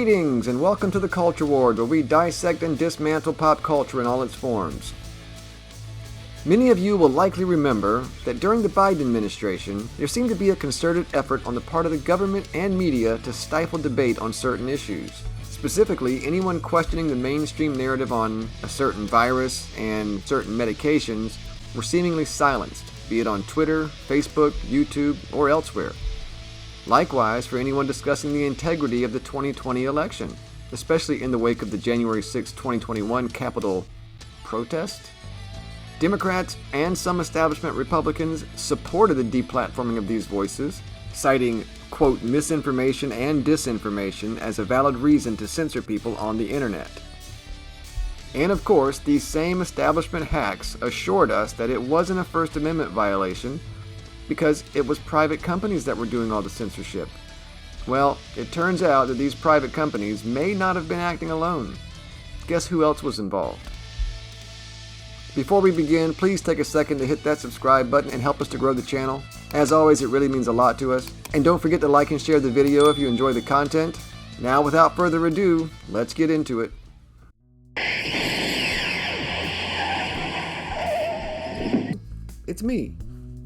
Greetings and welcome to the Culture Wars, where we dissect and dismantle pop culture in all its forms. Many of you will likely remember that during the Biden administration, there seemed to be a concerted effort on the part of the government and media to stifle debate on certain issues. Specifically, anyone questioning the mainstream narrative on a certain virus and certain medications were seemingly silenced, be it on Twitter, Facebook, YouTube, or elsewhere. Likewise, for anyone discussing the integrity of the 2020 election, especially in the wake of the January 6, 2021 Capitol protest. Democrats and some establishment Republicans supported the deplatforming of these voices, citing, quote, misinformation and disinformation as a valid reason to censor people on the internet. And of course, these same establishment hacks assured us that it wasn't a First Amendment violation because it was private companies that were doing all the censorship. Well, it turns out that these private companies may not have been acting alone. Guess who else was involved? Before we begin, please take a second to hit that subscribe button and help us to grow the channel. As always, it really means a lot to us. And don't forget to like and share the video if you enjoy the content. Now, without further ado, let's get into it. It's me,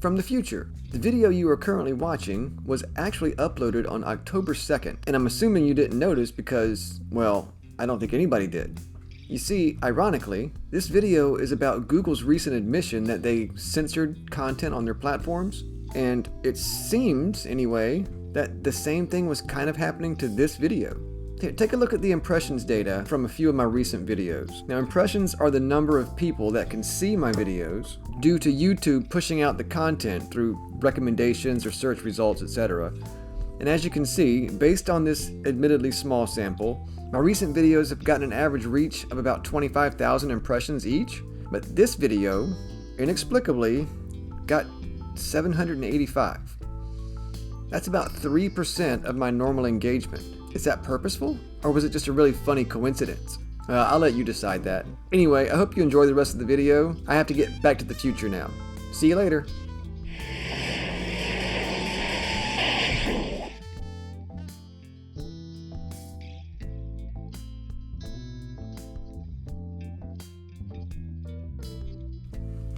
from the future. The video you are currently watching was actually uploaded on October 2nd, and I'm assuming you didn't notice because, well, I don't think anybody did. You see, ironically, this video is about Google's recent admission that they censored content on their platforms, and it seems, anyway, that the same thing was kind of happening to this video. Take a look at the impressions data from a few of my recent videos. Now, impressions are the number of people that can see my videos due to YouTube pushing out the content through recommendations or search results, etc. And as you can see, based on this admittedly small sample, my recent videos have gotten an average reach of about 25,000 impressions each, but this video, inexplicably, got 785. That's about 3% of my normal engagement. Is that purposeful? Or was it just a really funny coincidence? I'll let you decide that. Anyway, I hope you enjoy the rest of the video. I have to get back to the future now. See you later.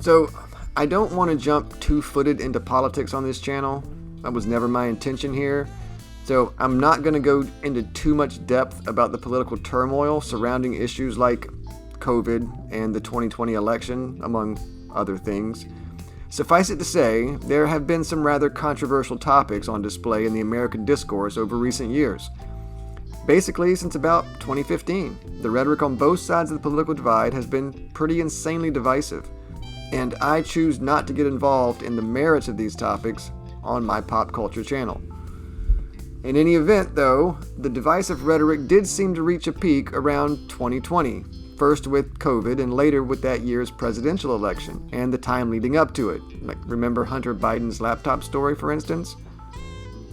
So, I don't want to jump two-footed into politics on this channel. That was never my intention here. So I'm not going to go into too much depth about the political turmoil surrounding issues like COVID and the 2020 election, among other things. Suffice it to say, there have been some rather controversial topics on display in the American discourse over recent years. Basically, since about 2015, the rhetoric on both sides of the political divide has been pretty insanely divisive, and I choose not to get involved in the merits of these topics on my pop culture channel. In any event, though, the divisive rhetoric did seem to reach a peak around 2020, first with COVID and later with that year's presidential election and the time leading up to it. Like, remember Hunter Biden's laptop story, for instance?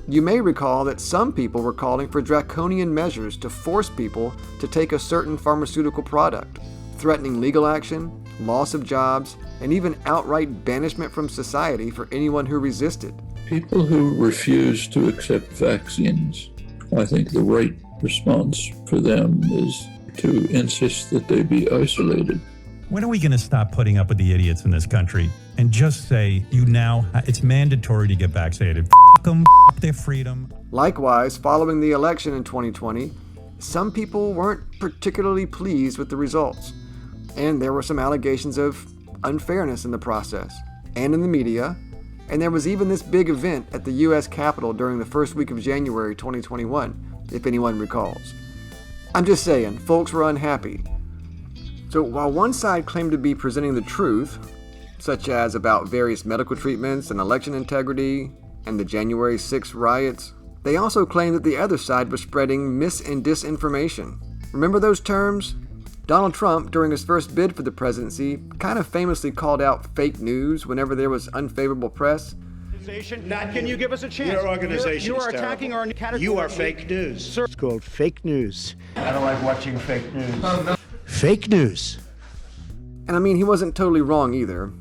You may recall that some people were calling for draconian measures to force people to take a certain pharmaceutical product, threatening legal action, loss of jobs, and even outright banishment from society for anyone who resisted. People who refuse to accept vaccines, I think the right response for them is to insist that they be isolated. When are we going to stop putting up with the idiots in this country and just say, it's mandatory to get vaccinated? F*** them, f*** their freedom. Likewise, following the election in 2020, some people weren't particularly pleased with the results, and there were some allegations of unfairness in the process and in the media. And there was even this big event at the U.S. Capitol during the first week of January 2021, if anyone recalls. I'm just saying, folks were unhappy. So while one side claimed to be presenting the truth, such as about various medical treatments and election integrity and the January 6 riots, they also claimed that the other side was spreading mis and disinformation. Remember those terms? Donald Trump, during his first bid for the presidency, kind of famously called out fake news whenever there was unfavorable press. Not, can you give us a chance? Your organization you are attacking our category. You are fake news. Sir. It's called fake news. I don't like watching fake news. Oh, no. Fake news. And I mean, he wasn't totally wrong either.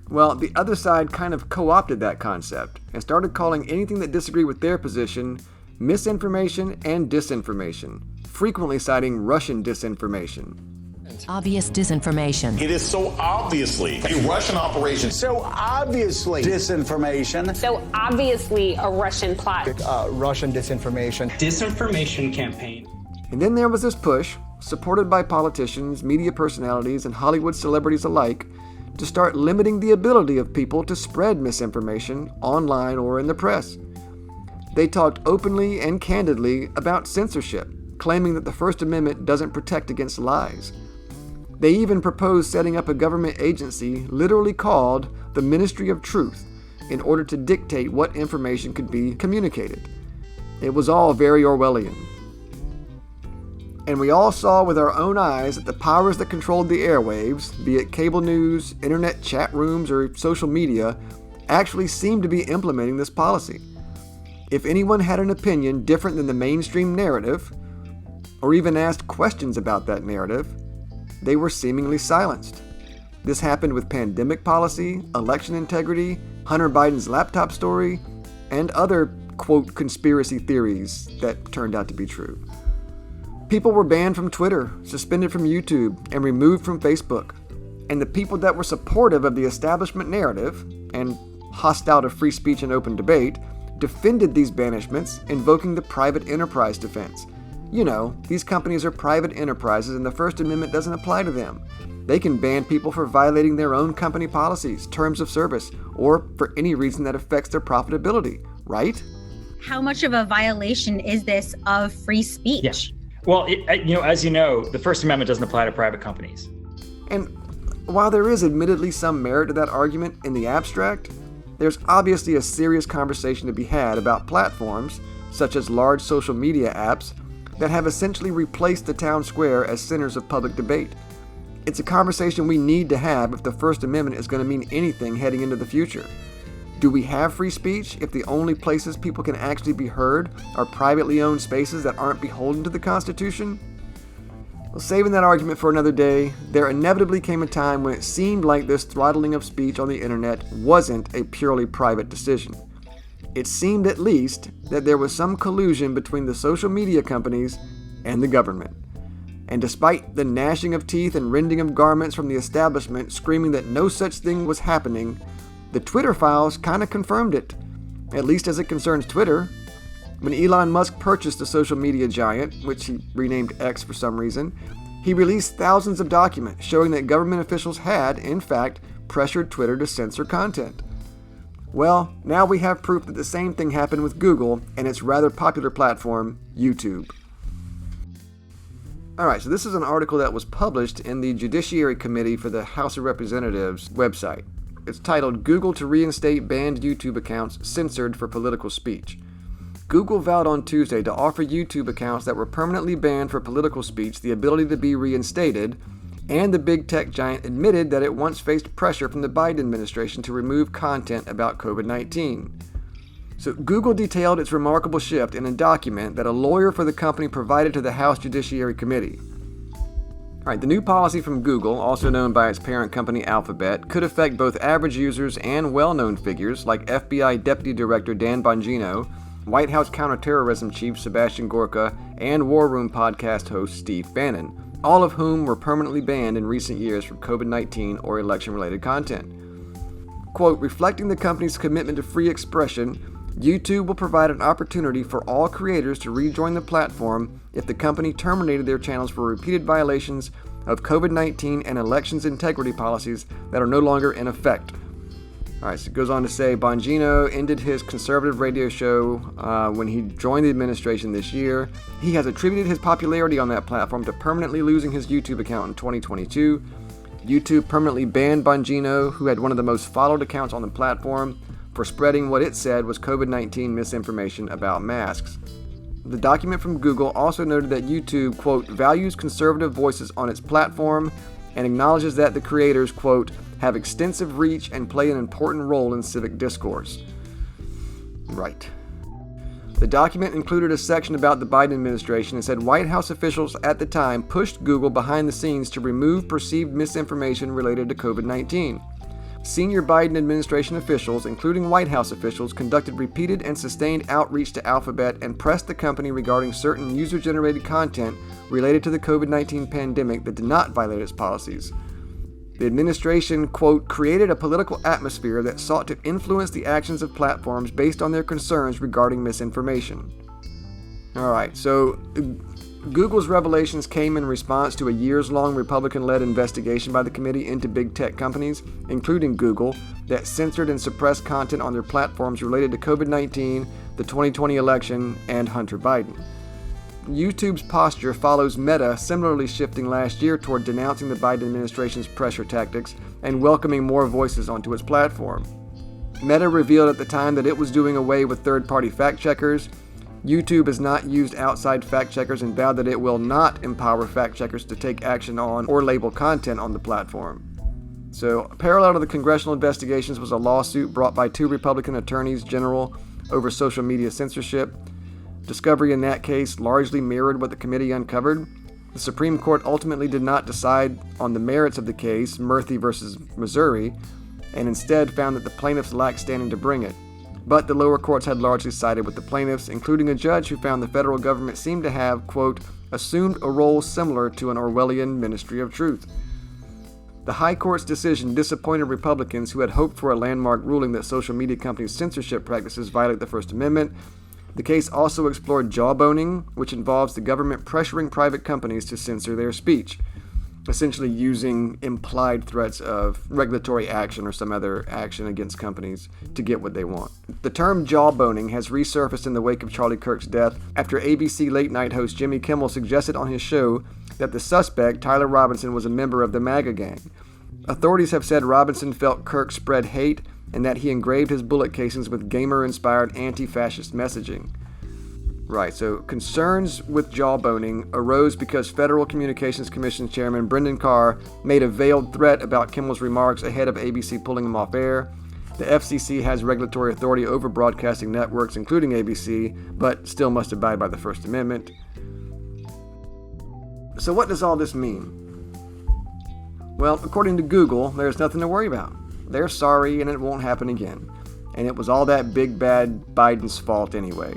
Well, the other side kind of co-opted that concept and started calling anything that disagreed with their position misinformation and disinformation, frequently citing Russian disinformation. Obvious disinformation. It is so obviously a Russian operation. So obviously disinformation. So obviously a Russian plot. Russian disinformation. Disinformation campaign. And then there was this push, supported by politicians, media personalities, and Hollywood celebrities alike, to start limiting the ability of people to spread misinformation online or in the press. They talked openly and candidly about censorship, claiming that the First Amendment doesn't protect against lies. They even proposed setting up a government agency literally called the Ministry of Truth in order to dictate what information could be communicated. It was all very Orwellian. And we all saw with our own eyes that the powers that controlled the airwaves, be it cable news, internet chat rooms, or social media, actually seemed to be implementing this policy. If anyone had an opinion different than the mainstream narrative, or even asked questions about that narrative, they were seemingly silenced. This happened with pandemic policy, election integrity, Hunter Biden's laptop story, and other, quote, conspiracy theories that turned out to be true. People were banned from Twitter, suspended from YouTube, and removed from Facebook. And the people that were supportive of the establishment narrative, and hostile to free speech and open debate, defended these banishments, invoking the private enterprise defense. You know, these companies are private enterprises and the First Amendment doesn't apply to them. They can ban people for violating their own company policies, terms of service, or for any reason that affects their profitability, right? How much of a violation is this of free speech? Yes. Well, as you know, the First Amendment doesn't apply to private companies. And while there is admittedly some merit to that argument in the abstract, there's obviously a serious conversation to be had about platforms, such as large social media apps, that have essentially replaced the town square as centers of public debate. It's a conversation we need to have if the First Amendment is going to mean anything heading into the future. Do we have free speech if the only places people can actually be heard are privately owned spaces that aren't beholden to the Constitution? Well, saving that argument for another day, there inevitably came a time when it seemed like this throttling of speech on the internet wasn't a purely private decision. It seemed at least that there was some collusion between the social media companies and the government. And despite the gnashing of teeth and rending of garments from the establishment screaming that no such thing was happening, the Twitter files kind of confirmed it, at least as it concerns Twitter. When Elon Musk purchased the social media giant, which he renamed X for some reason, he released thousands of documents showing that government officials had, in fact, pressured Twitter to censor content. Well, now we have proof that the same thing happened with Google and its rather popular platform, YouTube. Alright, so this is an article that was published in the Judiciary Committee for the House of Representatives website. It's titled, Google to Reinstate Banned YouTube Accounts Censored for Political Speech. Google vowed on Tuesday to offer YouTube accounts that were permanently banned for political speech the ability to be reinstated, and the big tech giant admitted that it once faced pressure from the Biden administration to remove content about COVID-19. So Google detailed its remarkable shift in a document that a lawyer for the company provided to the House Judiciary Committee. Alright, the new policy from Google, also known by its parent company Alphabet, could affect both average users and well-known figures like FBI Deputy Director Dan Bongino, White House Counterterrorism Chief Sebastian Gorka, and War Room podcast host Steve Bannon, all of whom were permanently banned in recent years from COVID-19 or election-related content. Quote, reflecting the company's commitment to free expression, YouTube will provide an opportunity for all creators to rejoin the platform if the company terminated their channels for repeated violations of COVID-19 and elections integrity policies that are no longer in effect. Alright, so it goes on to say Bongino ended his conservative radio show when he joined the administration this year. He has attributed his popularity on that platform to permanently losing his YouTube account in 2022. YouTube permanently banned Bongino, who had one of the most followed accounts on the platform, for spreading what it said was COVID-19 misinformation about masks. The document from Google also noted that YouTube, quote, values conservative voices on its platform and acknowledges that the creators, quote, have extensive reach and play an important role in civic discourse. Right. The document included a section about the Biden administration and said White House officials at the time pushed Google behind the scenes to remove perceived misinformation related to COVID-19. Senior Biden administration officials, including White House officials, conducted repeated and sustained outreach to Alphabet and pressed the company regarding certain user-generated content related to the COVID-19 pandemic that did not violate its policies. The administration, quote, created a political atmosphere that sought to influence the actions of platforms based on their concerns regarding misinformation. All right, so Google's revelations came in response to a years-long Republican-led investigation by the committee into big tech companies, including Google, that censored and suppressed content on their platforms related to COVID-19, the 2020 election, and Hunter Biden. YouTube's posture follows Meta similarly shifting last year toward denouncing the Biden administration's pressure tactics and welcoming more voices onto its platform. Meta revealed at the time that it was doing away with third-party fact-checkers. YouTube has not used outside fact-checkers and vowed that it will not empower fact-checkers to take action on or label content on the platform. So, parallel to the congressional investigations was a lawsuit brought by 2 Republican attorneys general over social media censorship. Discovery in that case largely mirrored what the committee uncovered. The Supreme Court ultimately did not decide on the merits of the case, Murphy versus Missouri, and instead found that the plaintiffs lacked standing to bring it. But the lower courts had largely sided with the plaintiffs, including a judge who found the federal government seemed to have, quote, assumed a role similar to an Orwellian ministry of truth. The High Court's decision disappointed Republicans who had hoped for a landmark ruling that social media companies' censorship practices violate the First Amendment. The case also explored jawboning, which involves the government pressuring private companies to censor their speech, essentially using implied threats of regulatory action or some other action against companies to get what they want. The term jawboning has resurfaced in the wake of Charlie Kirk's death after ABC late-night host Jimmy Kimmel suggested on his show that the suspect, Tyler Robinson, was a member of the MAGA gang. Authorities have said Robinson felt Kirk spread hate and that he engraved his bullet casings with gamer-inspired anti-fascist messaging. Right, so concerns with jawboning arose because Federal Communications Commission Chairman Brendan Carr made a veiled threat about Kimmel's remarks ahead of ABC pulling him off air. The FCC has regulatory authority over broadcasting networks, including ABC, but still must abide by the First Amendment. So what does all this mean? Well, according to Google, there's nothing to worry about. They're sorry and it won't happen again. And it was all that big bad Biden's fault anyway.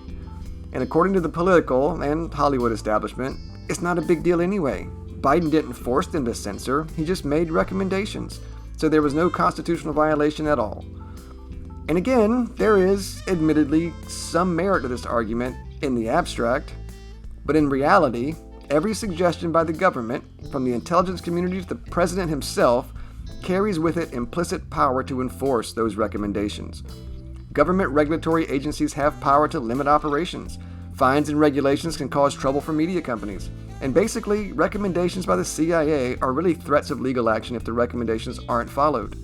And according to the political and Hollywood establishment, it's not a big deal anyway. Biden didn't force them to censor, he just made recommendations. So there was no constitutional violation at all. And again, there is, admittedly, some merit to this argument in the abstract. But in reality, every suggestion by the government, from the intelligence community to the president himself, carries with it implicit power to enforce those recommendations. Government regulatory agencies have power to limit operations. Fines and regulations can cause trouble for media companies. And basically, recommendations by the CIA are really threats of legal action if the recommendations aren't followed.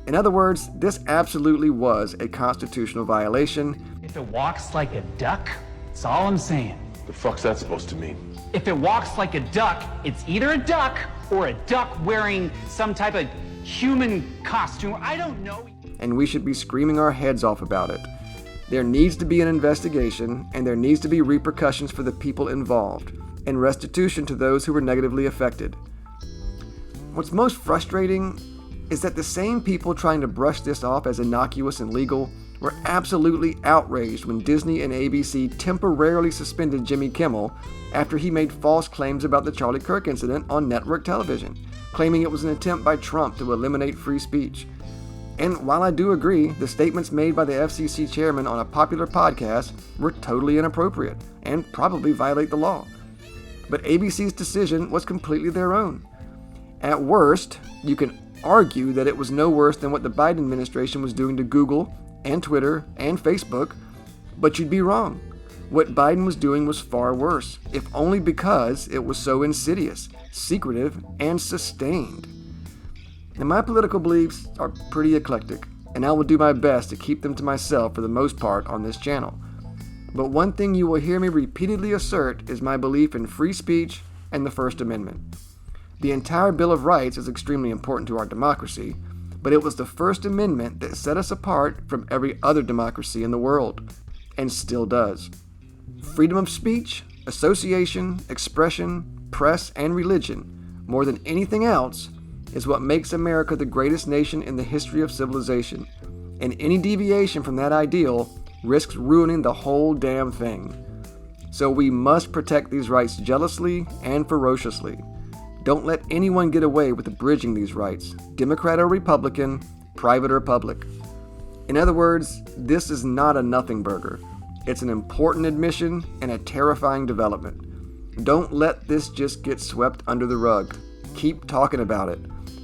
In other words, this absolutely was a constitutional violation. If it walks like a duck, that's all I'm saying. The fuck's that supposed to mean? If it walks like a duck, it's either a duck or a duck wearing some type of human costume. I don't know. And we should be screaming our heads off about it. There needs to be an investigation, and there needs to be repercussions for the people involved, and restitution to those who were negatively affected. What's most frustrating is that the same people trying to brush this off as innocuous and legal were absolutely outraged when Disney and ABC temporarily suspended Jimmy Kimmel after he made false claims about the Charlie Kirk incident on network television, claiming it was an attempt by Trump to eliminate free speech. And while I do agree, the statements made by the FCC chairman on a popular podcast were totally inappropriate and probably violate the law. But ABC's decision was completely their own. At worst, you can argue that it was no worse than what the Biden administration was doing to Google and Twitter and Facebook, but you'd be wrong. What Biden was doing was far worse, if only because it was so insidious, secretive, and sustained. Now, my political beliefs are pretty eclectic, and I will do my best to keep them to myself for the most part on this channel. But one thing you will hear me repeatedly assert is my belief in free speech and the First Amendment. The entire Bill of Rights is extremely important to our democracy, but it was the First Amendment that set us apart from every other democracy in the world, and still does. Freedom of speech, association, expression, press, and religion, more than anything else, is what makes America the greatest nation in the history of civilization, and any deviation from that ideal risks ruining the whole damn thing. So we must protect these rights jealously and ferociously. Don't let anyone get away with abridging these rights, Democrat or Republican, private or public. In other words, this is not a nothing burger. It's an important admission and a terrifying development. Don't let this just get swept under the rug. Keep talking about it.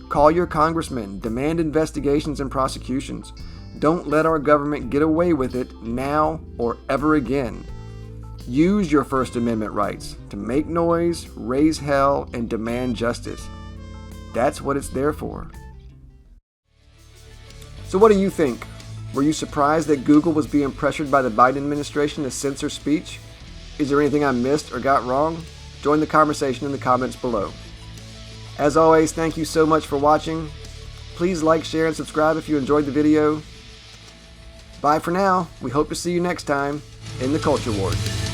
Call your congressman, demand investigations and prosecutions. Don't let our government get away with it now or ever again. Use your First Amendment rights to make noise, raise hell, and demand justice. That's what it's there for. So what do you think? Were you surprised that Google was being pressured by the Biden administration to censor speech? Is there anything I missed or got wrong? Join the conversation in the comments below. As always, thank you so much for watching. Please like, share, and subscribe if you enjoyed the video. Bye for now. We hope to see you next time in the Culture Wars.